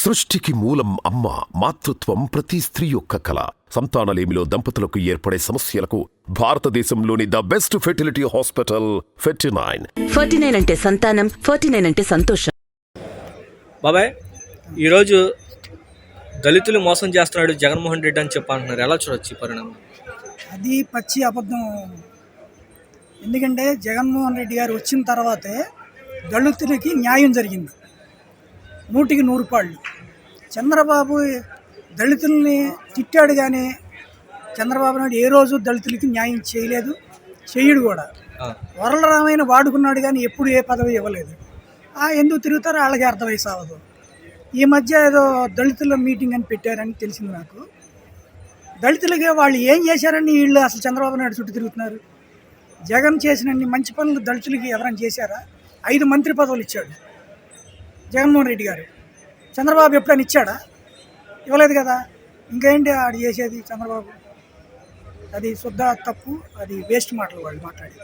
సృష్టికి మూలం అమ్మ. మాతృత్వం ప్రతి స్త్రీ యొక్క కల. సంతానలేమిలో దంపతులకు ఏర్పడే సమస్యలకు భారతదేశంలోని the best fertility hospital Fertinine. 49 అంటే సంతానం, 49 అంటే సంతోషం. బాబాయ్, ఈరోజు దళితులు మోసం చేస్తున్నాడు జగన్మోహన్ రెడ్డి అని చెప్పంటున్నారు. ఎలా చూడొచ్చు ఈ పరిణామం? అది పచ్చి అబద్ధం. ఎందుకంటే జగన్మోహన్ రెడ్డి గారు వచ్చిన తర్వాతే దళితులకి న్యాయం జరిగింది 100కి 100 చంద్రబాబు దళితుల్ని తిట్టాడు, కానీ చంద్రబాబు నాయుడు ఏ రోజు దళితులకి న్యాయం చేయలేదు, చెయ్యడు కూడా. వరలరామైన వాడుకున్నాడు, కానీ ఎప్పుడు ఏ పదవి ఇవ్వలేదు. ఎందుకు తిరుగుతారో వాళ్ళకి అర్థమై సావదు. ఈ మధ్య ఏదో దళితుల మీటింగ్ అని పెట్టారని తెలిసింది నాకు. దళితులకి వాళ్ళు ఏం చేశారని వీళ్ళు అసలు చంద్రబాబు నాయుడు చుట్టూ తిరుగుతున్నారు. జగన్ చేసినన్ని మంచి పనులు దళితులకి ఎవరైనా చేశారా? 5 మంత్రి పదవులు ఇచ్చాడు జగన్మోహన్ రెడ్డి గారు. చంద్రబాబు ఎప్పుడైనా ఇచ్చాడా? ఇవ్వలేదు కదా. ఇంకేంటి ఆడు చేసేది చంద్రబాబు? అది శుద్ధ తప్పు, అది వేస్ట్ మాటలు వాళ్ళు మాట్లాడి.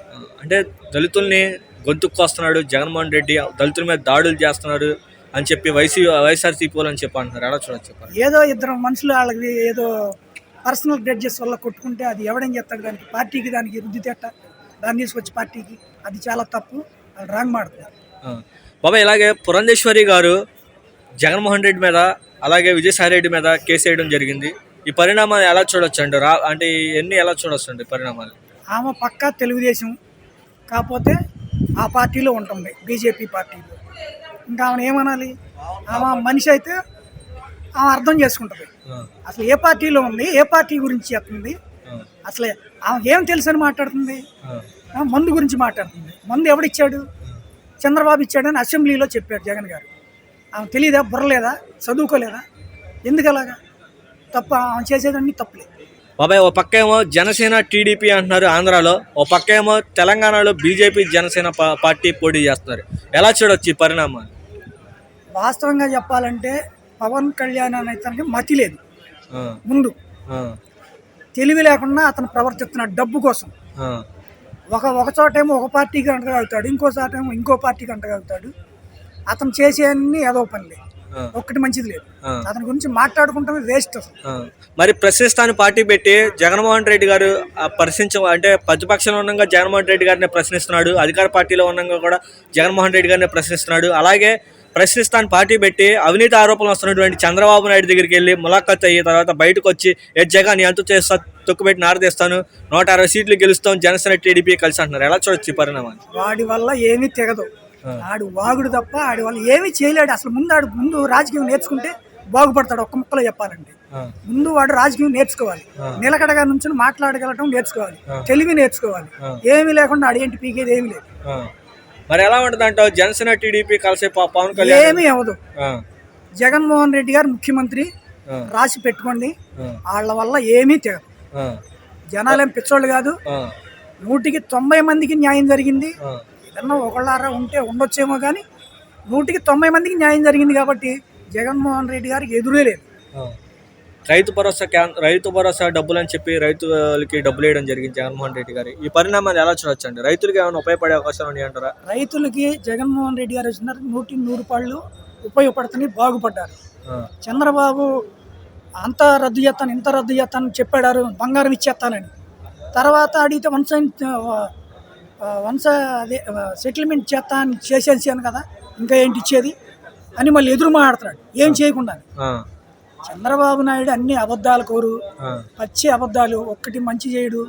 అంటే దళితుల్ని గొంతుకొస్తున్నాడు జగన్మోహన్ రెడ్డి, దళితుల మీద దాడులు చేస్తున్నాడు అని చెప్పి వైఎస్ఆర్సీపీ అని చెప్పి అంటున్నారు. ఎలా చూడొచ్చు? ఏదో ఇద్దరు మనుషులు వాళ్ళకి ఏదో పర్సనల్ గ్రెడ్జెస్ వల్ల కొట్టుకుంటే అది ఎవడేం చేస్తాడు? దానికి పార్టీకి దానికి రుద్దితేట దాన్ని తీసుకొచ్చి పార్టీకి, అది చాలా తప్పు. వాళ్ళు రాంగ్ మాడుతున్నారు. బాబా, ఇలాగే పురంధేశ్వరి గారు జగన్మోహన్ రెడ్డి మీద అలాగే విజయసాయి రెడ్డి మీద కేసు వేయడం జరిగింది. ఈ పరిణామాలు ఎలా చూడొచ్చు అండి? అంటే ఎన్ని ఎలా చూడొచ్చు అండి పరిణామాలు? ఆమె పక్కా తెలుగుదేశం, కాకపోతే ఆ పార్టీలో ఉంటుంది, బీజేపీ పార్టీలో. ఇంకా ఆమెను ఏమనాలి? ఆమె మనిషి అయితే ఆమె అర్థం చేసుకుంటుంది అసలు ఏ పార్టీలో ఉంది, ఏ పార్టీ గురించి చెప్తుంది, అసలు ఆమెకి ఏం తెలుసు అని మాట్లాడుతుంది. మందు గురించి మాట్లాడుతుంది. మందు ఎవడిచ్చాడు? చంద్రబాబు ఇచ్చాడని అసెంబ్లీలో చెప్పాడు జగన్ గారు. ఆమె తెలియదా? బుర్రలేదా? చదువుకోలేదా? ఎందుకు అలాగా? తప్ప ఆమె చేసేదన్నీ తప్పులే. బాబాయ్, ఓ పక్క ఏమో జనసేన టీడీపీ అంటున్నారు ఆంధ్రాలో, ఓ పక్క ఏమో తెలంగాణలో బీజేపీ జనసేన పార్టీ పోటీ చేస్తున్నారు. ఎలా చూడొచ్చు ఈ పరిణామాలు? వాస్తవంగా చెప్పాలంటే పవన్ కళ్యాణ్ అనేతనికి మతి లేదు. ముందు తెలివి లేకుండా అతను ప్రవర్తిస్తున్నాడు డబ్బు కోసం. ఒక చోటేమో ఒక పార్టీకి అంటగలుగుతాడు, ఇంకో చోటేమో ఇంకో పార్టీకి అంటగలుగుతాడు. అతను చేసే అన్ని ఏదో పనులే, ఒక్కటి మంచిది లేదు. అతని గురించి మాట్లాడుకుంటే వేస్ట్. మరి ప్రశ్నిస్తాను పార్టీ పెట్టి జగన్మోహన్ రెడ్డి గారు అంటే ప్రతిపక్షంలో ఉండగా జగన్మోహన్ రెడ్డి గారిని ప్రశ్నిస్తున్నాడు, అధికార పార్టీలో ఉండగా కూడా జగన్మోహన్ రెడ్డి గారిని ప్రశ్నిస్తున్నాడు. అలాగే ప్రశ్నిస్తాను పార్టీ పెట్టి అవినీతి ఆరోపణలు వస్తున్నటువంటి చంద్రబాబు నాయుడు దగ్గరికి వెళ్ళి ములాఖత్ అయ్యి తర్వాత బయటకు వచ్చి జగన్ అంతు చేస్తా, తొక్కుపెట్టి నారదీస్తాను, 160 సీట్లు గెలుస్తాం, జనసేన టీడీపీ కలిసి అంటున్నారు. ఎలా చూడొచ్చు ఈ పరిణామాన్ని? వాడి వల్ల ఏమీ తెగదు. ఆడు వాగుడు తప్ప ఆడి వల్ల ఏమీ చేయలేడు. అసలు ముందు రాజకీయం నేర్చుకుంటే బాగుపడతాడు. ఒక్క ముక్కలో చెప్పాలంటే ముందు వాడు రాజకీయం నేర్చుకోవాలి, నిలకడగా నుంచి మాట్లాడగలటం నేర్చుకోవాలి, తెలివి నేర్చుకోవాలి. ఏమీ లేకుండా ఆడేంటి పీకేది ఏమీ లేదు. మరి ఎలా ఉంటుంది అంటావు? జనసేన టీడీపీ కలిసి పవన్ కళ్యాణ్ ఏమీ అవ్వదు. జగన్మోహన్ రెడ్డి గారు ముఖ్యమంత్రి, రాసి పెట్టుకోండి. వాళ్ళ వల్ల ఏమీ తెగదు. జనాలేం పిచ్చోళ్ళు కాదు. 100కి 90 మందికి న్యాయం జరిగింది. ఏదన్నా ఒకళ్ళారా ఉంటే ఉండొచ్చేమో, కానీ 100కి 90 మందికి న్యాయం జరిగింది. కాబట్టి జగన్మోహన్ రెడ్డి గారికి ఎదురే లేదు. రైతు భరోసా డబ్బులు అని చెప్పి రైతులకి డబ్బులు వేయడం జరిగింది జగన్మోహన్ రెడ్డి గారు. ఈ పరిణామాలు ఎలా చూడొచ్చు అండి? రైతులకి ఏమైనా ఉపయోగపడే అవకాశాలు ఉన్నాయి అంటారా? రైతులకి జగన్మోహన్ రెడ్డి గారు వచ్చినారు, 100కి 100 ఉపయోగపడుతుంది, బాగుపడ్డారు. చంద్రబాబు అంత రద్దు చేస్తాను, ఇంత రద్దు చేస్తాను చెప్పాడారు, బంగారం ఇచ్చేస్తానని. తర్వాత అడిగితే వన్స్ అదే సెటిల్మెంట్ చేస్తా అని చేసేసాను కదా, ఇంకా ఏంటి ఇచ్చేది అని మళ్ళీ ఎదురు మాట్లాడుతున్నాడు ఏం చేయకుండా. చంద్రబాబు నాయుడు అన్ని అబద్ధాలు కోరు, పచ్చి అబద్ధాలు. ఒక్కటి మంచి చేయడు,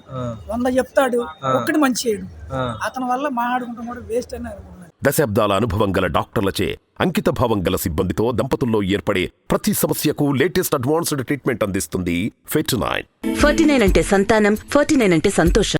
100 చెప్తాడు, ఒక్కటి మంచి చేయడు. అతని వల్ల మాట్లాడుకుంటాం కూడా వేస్ట్ అని అనుకుంటున్నాను. దశాబ్దాల అనుభవం గల డాక్టర్లచే అంకిత భావం గల సిబ్బందితో దంపతుల్లో ఏర్పడే ప్రతి సమస్యకు లేటెస్ట్ అడ్వాన్స్డ్ ట్రీట్మెంట్ అందిస్తుంది ఫెర్టినైన్. 49 అంటే సంతానం, 49 అంటే సంతోషం.